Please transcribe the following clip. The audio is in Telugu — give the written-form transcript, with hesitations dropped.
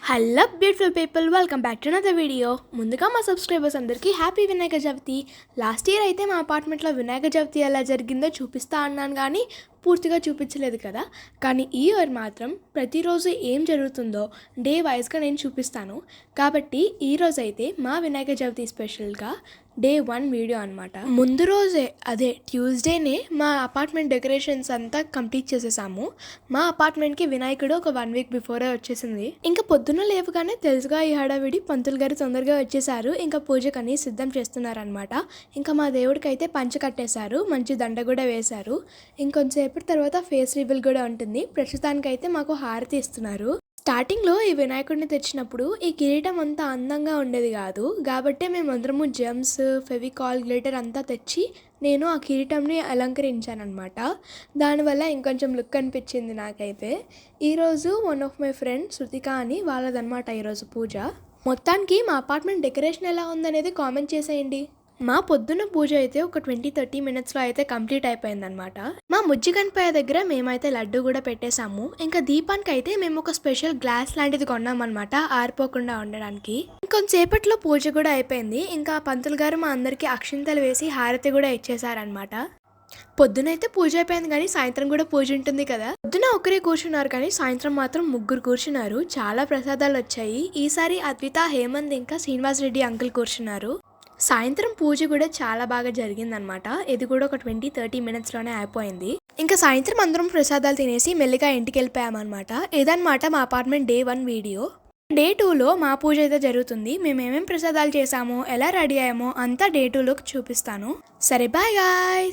Hello beautiful people, welcome back to another video. ముందుగా మా సబ్స్క్రైబర్స్ అందరికీ happy Vinayaka Chavithi. Last year అయితే మా అపార్ట్మెంట్లో వినాయక చవితి ఎలా జరిగిందో చూపిస్తా అన్నాను, కానీ పూర్తిగా చూపించలేదు కదా. కానీ ఈ ఇయర్ మాత్రం ప్రతిరోజు ఏం జరుగుతుందో డే వైజ్గా నేను చూపిస్తాను. కాబట్టి ఈరోజు అయితే మా వినాయక చవితి స్పెషల్గా డే 1 వీడియో అనమాట. ముందు రోజే అదే ట్యూస్డేనే మా అపార్ట్మెంట్ డెకరేషన్స్ అంతా కంప్లీట్ చేసేసాము. మా అపార్ట్మెంట్కి వినాయకుడు ఒక 1 వీక్ బిఫోరే వచ్చేసింది. ఇంకా పొద్దున్న లేవగానే తెలుసుగా ఈ హడావిడి పంతులు గారు తొందరగా వచ్చేసారు. ఇంకా పూజకని సిద్ధం చేస్తున్నారనమాట. ఇంకా మా దేవుడికి అయితే పంచ కట్టేశారు, మంచి దండ కూడా వేశారు. ఇంకొంచెంసేపటి తర్వాత ఫేస్ రివీల్ కూడా ఉంటుంది. ప్రస్తుతానికైతే మాకు హారతి ఇస్తున్నారు. స్టార్టింగ్లో ఈ వినాయకుడిని తెచ్చినప్పుడు ఈ కిరీటం అంతా అందంగా ఉండేది కాదు, కాబట్టి మేమందరము జెమ్స్, ఫెవికాల్, గ్లిటర్ అంతా తెచ్చి నేను ఆ కిరీటంని అలంకరించానమాట. దానివల్ల ఇంకొంచెం లుక్ అనిపించింది నాకైతే. ఈరోజు one of my friend Shruthika అని వాళ్ళదనమాట ఈరోజు పూజ. మొత్తానికి మా అపార్ట్మెంట్ డెకరేషన్ ఎలా ఉందనేది కామెంట్ చేసేయండి. మా పొద్దున్న పూజ అయితే ఒక 20-30 మినిట్స్లో అయితే కంప్లీట్ అయిపోయిందనమాట. మా ముజ్జిగన్పాయ దగ్గర మేమైతే లడ్డు కూడా పెట్టేశాము. ఇంకా దీపానికి అయితే మేము ఒక స్పెషల్ గ్లాస్ లాంటిది కొన్నామన్నమాట, ఆరిపోకుండా ఉండడానికి. ఇంకొంచెంసేపట్లో పూజ కూడా అయిపోయింది. ఇంకా పంతులు గారు మా అందరికీ అక్షింతలు వేసి హారతి కూడా ఇచ్చేసారనమాట. పొద్దునైతే పూజ అయిపోయింది, కానీ సాయంత్రం కూడా పూజ ఉంటుంది కదా. పొద్దున ఒకరే కూర్చున్నారు, కానీ సాయంత్రం మాత్రం 3 కూర్చున్నారు. చాలా ప్రసాదాలు వచ్చాయి. ఈసారి అద్విత, హేమంత్ ఇంకా శ్రీనివాస్ రెడ్డి అంకుల్ కూర్చున్నారు. సాయంత్రం పూజ కూడా చాలా బాగా జరిగిందనమాట. ఇది కూడా ఒక 20-30 మినిట్స్లోనే అయిపోయింది. ఇంకా సాయంత్రం అందరం ప్రసాదాలు తినేసి మెల్లిగా ఇంటికి వెళ్ళిపోయామన్నమాట. ఇదన్నమాట మా అపార్ట్మెంట్ డే 1 వీడియో. డే 2లో మా పూజ అయితే జరుగుతుంది. మేము ఏమేమి ప్రసాదాలు చేసామో, ఎలా రెడీ అయ్యామో అంతా డే 2లోకి చూపిస్తాను. సరే, బాయ్ గాయ్స్.